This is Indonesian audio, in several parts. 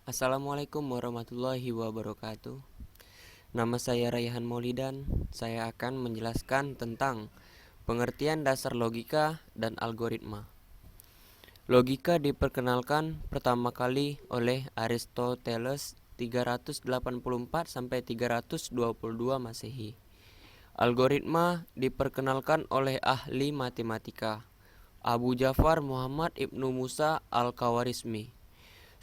Assalamualaikum warahmatullahi wabarakatuh. Nama saya Raihan Maulidan. Saya akan menjelaskan tentang pengertian dasar logika dan algoritma. Logika diperkenalkan pertama kali oleh Aristoteles 384 sampai 322 Masehi. Algoritma diperkenalkan oleh ahli matematika Abu Ja'far Muhammad Ibnu Musa Al-Khawarizmi,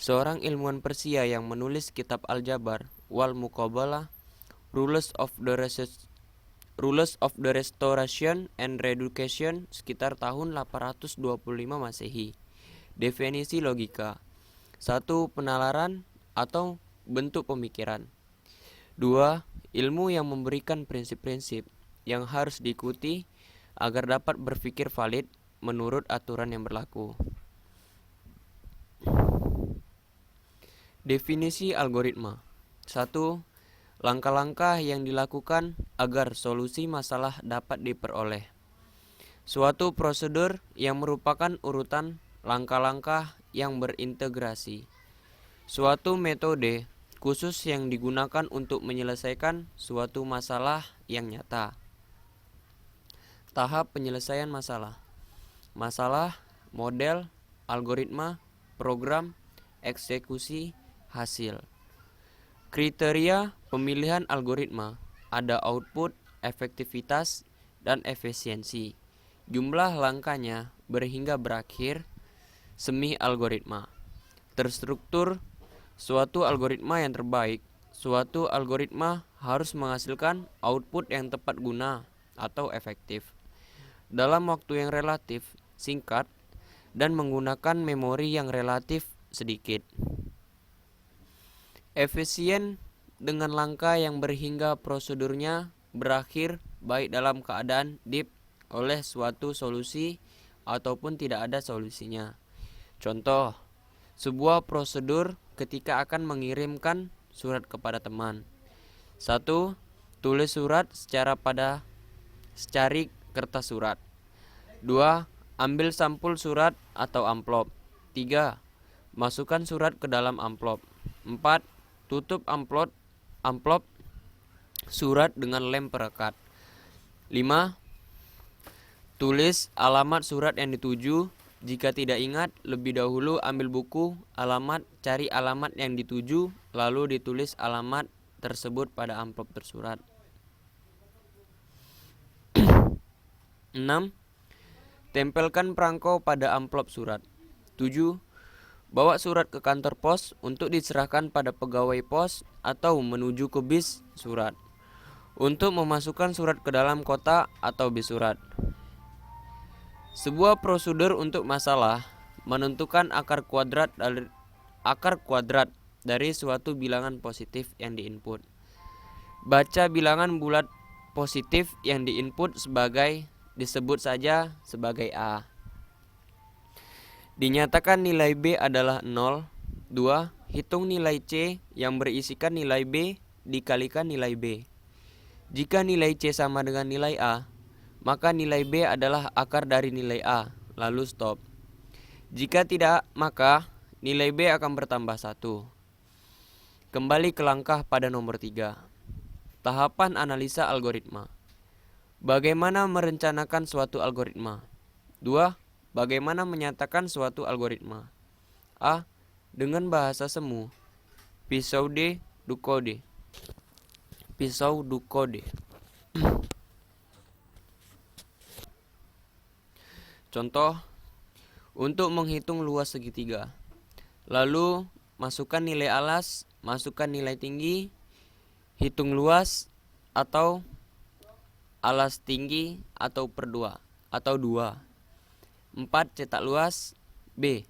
seorang ilmuwan Persia yang menulis kitab Al-Jabar wal Muqabalah, Rules of the Restoration and Reduction sekitar tahun 825 Masehi. Definisi logika: 1. Penalaran atau bentuk pemikiran. 2. Ilmu yang memberikan prinsip-prinsip yang harus diikuti agar dapat berpikir valid menurut aturan yang berlaku. Definisi algoritma. 1. Langkah-langkah yang dilakukan agar solusi masalah dapat diperoleh. Suatu prosedur yang merupakan urutan langkah-langkah yang berintegrasi. Suatu metode khusus yang digunakan untuk menyelesaikan suatu masalah yang nyata. Tahap penyelesaian masalah. Masalah, model, algoritma, program, eksekusi, hasil. Kriteria pemilihan algoritma ada output, efektivitas, dan efisiensi. Jumlah langkahnya berhingga berakhir. Semi algoritma terstruktur. Suatu algoritma yang terbaik. Suatu algoritma harus menghasilkan output yang tepat guna atau efektif dalam waktu yang relatif singkat dan menggunakan memori yang relatif sedikit. Efisien dengan langkah yang berhingga prosedurnya berakhir baik dalam keadaan deep oleh suatu solusi ataupun tidak ada solusinya. Contoh, sebuah prosedur ketika akan mengirimkan surat kepada teman. 1. Tulis surat secari kertas surat. 2. Ambil sampul surat atau amplop. 3. Masukkan surat ke dalam amplop. 4. Tutup amplop surat dengan lem perekat. 5. Tulis alamat surat yang dituju. Jika tidak ingat, lebih dahulu ambil buku alamat, cari alamat yang dituju, lalu ditulis alamat tersebut pada amplop tersurat. 6. Tempelkan perangko pada amplop surat. 7. Bawa surat ke kantor pos untuk diserahkan pada pegawai pos atau menuju ke bis surat untuk memasukkan surat ke dalam kotak atau bis surat. Sebuah prosedur untuk masalah menentukan akar kuadrat dari suatu bilangan positif yang diinput. Baca bilangan bulat positif yang diinput disebut saja sebagai A. Dinyatakan nilai B adalah 0. 2. Hitung nilai C yang berisikan nilai B dikalikan nilai B. Jika nilai C sama dengan nilai A, maka nilai B adalah akar dari nilai A, lalu stop. Jika tidak, maka nilai B akan bertambah 1. Kembali ke langkah pada nomor 3. Tahapan analisa algoritma. Bagaimana merencanakan suatu algoritma? 2. Bagaimana menyatakan suatu algoritma? A. Dengan bahasa semu. Pseudocode. Contoh, untuk menghitung luas segitiga. Lalu, masukkan nilai alas, masukkan nilai tinggi, hitung luas atau alas tinggi atau per 2 atau 2. 4. Cetak luas. B.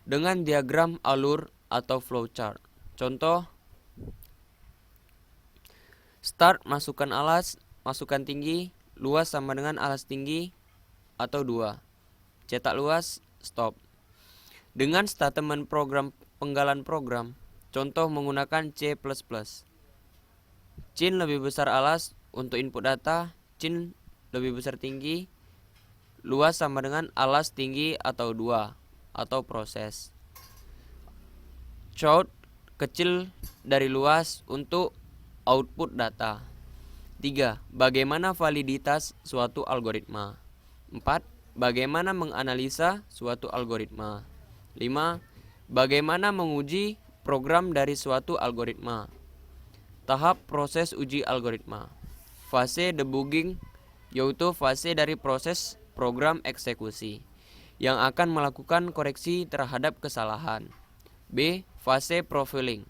Dengan diagram alur atau flowchart. Contoh, start masukkan alas, masukkan tinggi, luas sama dengan alas tinggi atau 2. Cetak luas, stop. Dengan statement program penggalan program, contoh menggunakan C++. Cin lebih besar alas untuk input data, cin lebih besar tinggi, luas sama dengan alas tinggi atau 2 atau proses. Chout kecil dari luas untuk output data. 3. Bagaimana validitas suatu algoritma. 4. Bagaimana menganalisa suatu algoritma. 5. Bagaimana menguji program dari suatu algoritma. Tahap proses uji algoritma. Fase debugging, yaitu fase dari proses program eksekusi yang akan melakukan koreksi terhadap kesalahan. B. Fase profiling,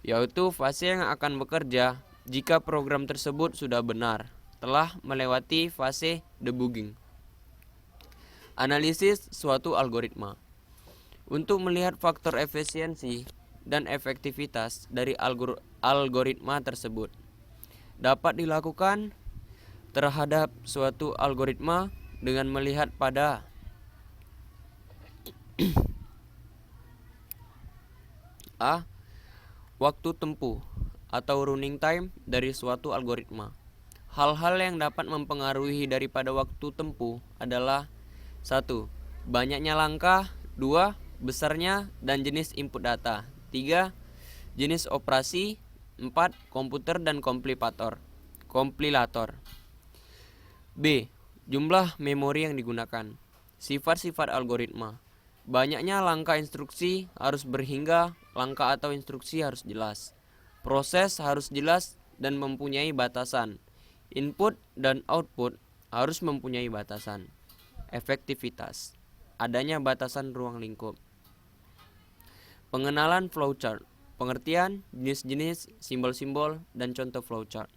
yaitu fase yang akan bekerja jika program tersebut sudah benar telah melewati fase debugging. Analisis suatu algoritma. Untuk melihat faktor efisiensi dan efektivitas dari algoritma tersebut dapat dilakukan terhadap suatu algoritma dengan melihat pada A. Waktu tempuh atau running time dari suatu algoritma. Hal-hal yang dapat mempengaruhi daripada waktu tempuh adalah 1. Banyaknya langkah. 2. Besarnya dan jenis input data. 3. Jenis operasi. 4. Komputer dan kompilator. B. Jumlah memori yang digunakan. Sifat-sifat algoritma. Banyaknya langkah instruksi harus berhingga langkah atau instruksi harus jelas. Proses harus jelas dan mempunyai batasan. Input dan output harus mempunyai batasan. Efektivitas. Adanya batasan ruang lingkup. Pengenalan flowchart. Pengertian, jenis-jenis, simbol-simbol, dan contoh flowchart.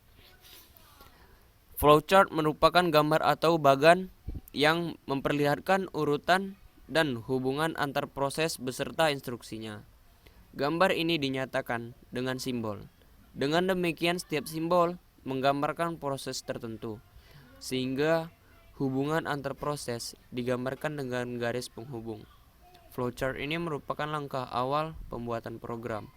Flowchart merupakan gambar atau bagan yang memperlihatkan urutan dan hubungan antar proses beserta instruksinya. Gambar ini dinyatakan dengan simbol. Dengan demikian setiap simbol menggambarkan proses tertentu, sehingga hubungan antar proses digambarkan dengan garis penghubung. Flowchart ini merupakan langkah awal pembuatan program.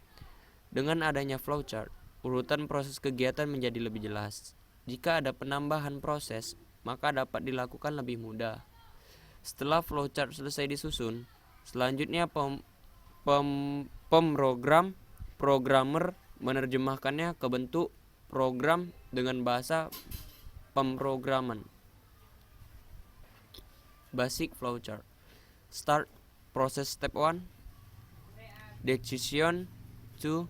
Dengan adanya flowchart, urutan proses kegiatan menjadi lebih jelas. Jika ada penambahan proses, maka dapat dilakukan lebih mudah. Setelah flowchart selesai disusun, selanjutnya programmer menerjemahkannya ke bentuk program dengan bahasa pemrograman. Basic flowchart. Start process step 1. Decision 2.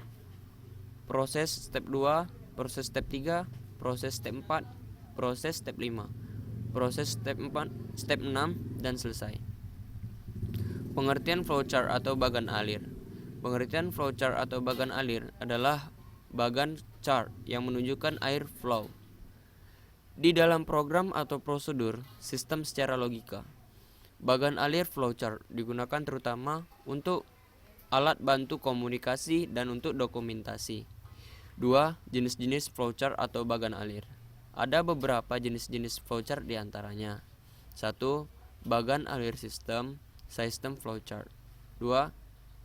Proses step 2. Proses step 3. Proses step 4. Proses step 5. Proses step 4, step 6, dan selesai. Pengertian flowchart atau bagan alir. Pengertian flowchart atau bagan alir adalah bagan chart yang menunjukkan air flow di dalam program atau prosedur sistem secara logika. Bagan alir flowchart digunakan terutama untuk alat bantu komunikasi dan untuk dokumentasi. 2. Jenis-jenis flowchart atau bagan alir. Ada beberapa jenis-jenis flowchart diantaranya. 1. Bagan alir sistem flowchart. 2.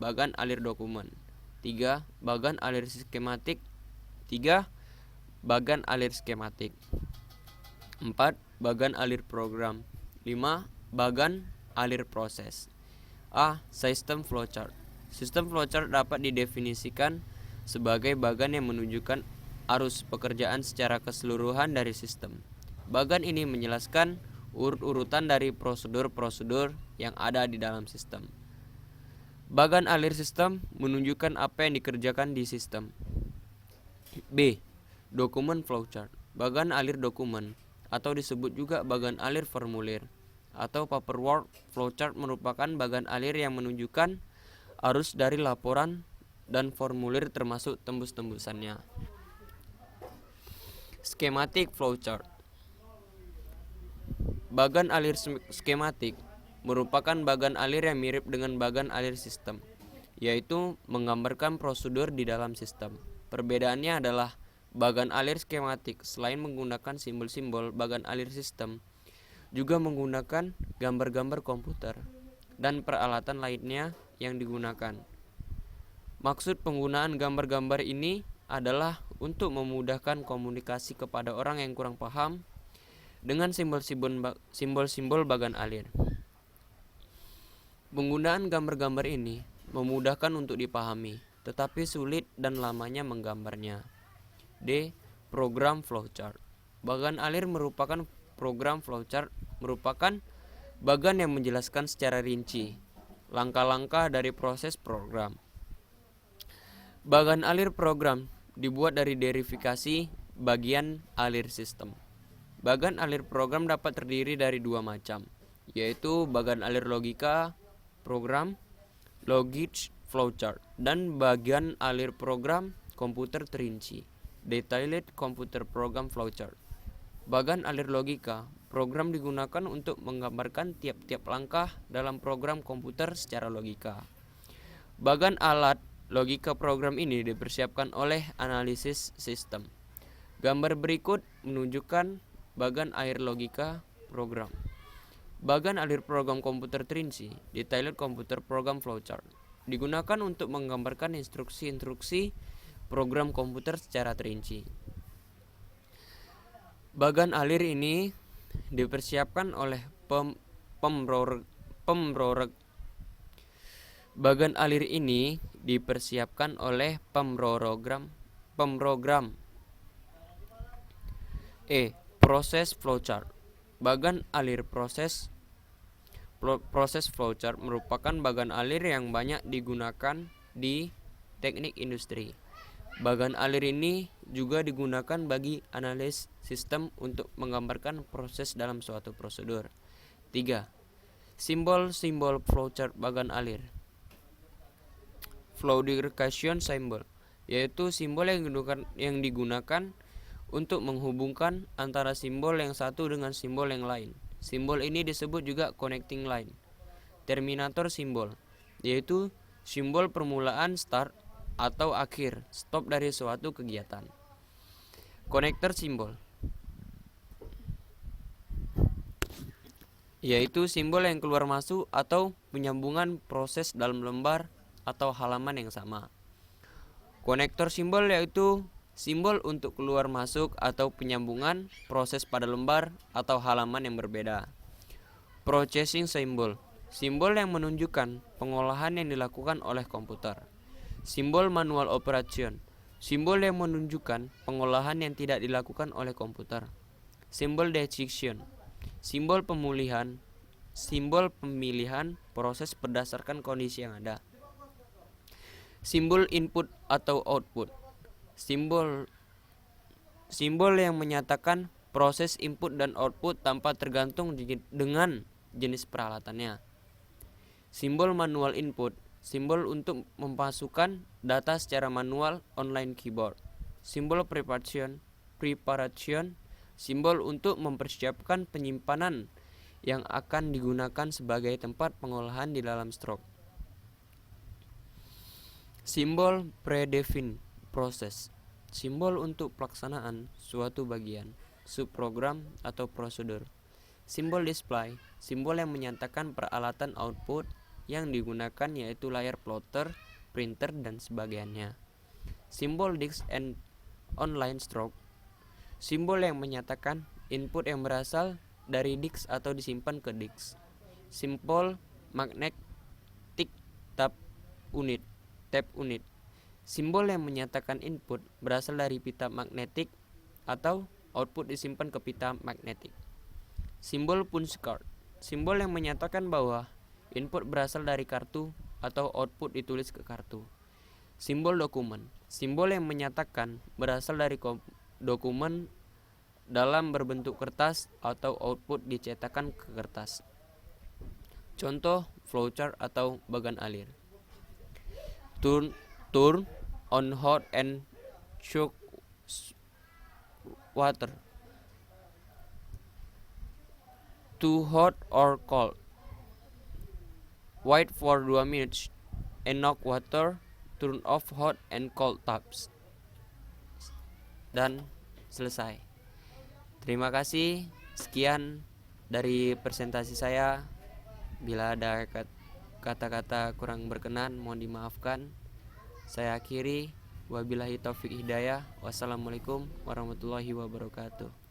Bagan alir dokumen. 3. Bagan alir skematik. 3. Bagan alir skematik. 4. Bagan alir program. 5. Bagan alir proses. A. System flowchart. Sistem flowchart dapat didefinisikan sebagai bagan yang menunjukkan arus pekerjaan secara keseluruhan dari sistem. Bagan ini menjelaskan urut-urutan dari prosedur-prosedur yang ada di dalam sistem. Bagan alir sistem menunjukkan apa yang dikerjakan di sistem. B. Dokumen flowchart. Bagan alir dokumen atau disebut juga bagan alir formulir atau paperwork flowchart merupakan bagan alir yang menunjukkan arus dari laporan dan formulir termasuk tembus-tembusannya. Schematic flowchart. Bagan alir skematik merupakan bagan alir yang mirip dengan bagan alir sistem, yaitu menggambarkan prosedur di dalam sistem. Perbedaannya adalah bagan alir skematik selain menggunakan simbol-simbol bagan alir sistem, juga menggunakan gambar-gambar komputer dan peralatan lainnya yang digunakan. Maksud penggunaan gambar-gambar ini adalah untuk memudahkan komunikasi kepada orang yang kurang paham dengan simbol-simbol bagan alir. Penggunaan gambar-gambar ini memudahkan untuk dipahami, tetapi sulit dan lamanya menggambarnya. D. Program flowchart. Bagan alir merupakan program flowchart merupakan bagan yang menjelaskan secara rinci langkah-langkah dari proses program. Bagan alir program dibuat dari verifikasi bagian alir sistem. Bagan alir program dapat terdiri dari dua macam, yaitu bagan alir logika program, logic flowchart, dan bagian alir program komputer terinci, detailed computer program flowchart. Bagan alir logika program digunakan untuk menggambarkan tiap-tiap langkah dalam program komputer secara logika. Bagan alat logika program ini dipersiapkan oleh analisis sistem. Gambar berikut menunjukkan bagan alir logika program. Bagan alir program komputer terinci, detailed computer program flowchart, digunakan untuk menggambarkan instruksi-instruksi program komputer secara terinci. Bagan alir ini dipersiapkan oleh Bagan alir ini dipersiapkan oleh pemrogram. Proses flowchart. Bagan alir proses flowchart merupakan bagan alir yang banyak digunakan di teknik industri. Bagan alir ini juga digunakan bagi analis sistem untuk menggambarkan proses dalam suatu prosedur. 3. Simbol-simbol flowchart bagan alir. Flowdirection symbol, yaitu simbol yang digunakan untuk menghubungkan antara simbol yang satu dengan simbol yang lain. Simbol ini disebut juga connecting line. Terminator simbol, yaitu simbol permulaan start atau akhir stop dari suatu kegiatan. Konektor simbol, yaitu simbol yang keluar masuk atau penyambungan proses dalam lembar atau halaman yang sama. Konektor simbol yaitu simbol untuk keluar masuk atau penyambungan proses pada lembar atau halaman yang berbeda. Processing symbol, simbol yang menunjukkan pengolahan yang dilakukan oleh komputer. Simbol manual operation, simbol yang menunjukkan pengolahan yang tidak dilakukan oleh komputer. Simbol decision, simbol pemilihan proses berdasarkan kondisi yang ada. Simbol input atau output, simbol yang menyatakan proses input dan output tanpa tergantung dengan jenis peralatannya. Simbol manual input, simbol untuk memasukkan data secara manual online keyboard. Simbol preparation, simbol untuk mempersiapkan penyimpanan yang akan digunakan sebagai tempat pengolahan di dalam stroke. Simbol predefined process, simbol untuk pelaksanaan suatu bagian, subprogram atau prosedur. Simbol display, simbol yang menyatakan peralatan output yang digunakan yaitu layar plotter, printer, dan sebagainya. Simbol disk and online stroke, simbol yang menyatakan input yang berasal dari disk atau disimpan ke disk. Simbol magnetic tape unit, simbol yang menyatakan input berasal dari pita magnetik atau output disimpan ke pita magnetik. Simbol punch card, simbol yang menyatakan bahwa input berasal dari kartu atau output ditulis ke kartu. Simbol dokumen, simbol yang menyatakan berasal dari dokumen dalam berbentuk kertas atau output dicetakkan ke kertas. Contoh flowchart atau bagan alir. Turn on hot and shock water. Too hot or cold. Wait for 2 minutes and knock water. Turn off hot and cold taps. Dan selesai. Terima kasih. Sekian dari presentasi saya. Bila ada kata-kata kurang berkenan, mohon dimaafkan. Saya akhiri. Wabillahi taufik hidayah. Wassalamualaikum warahmatullahi wabarakatuh.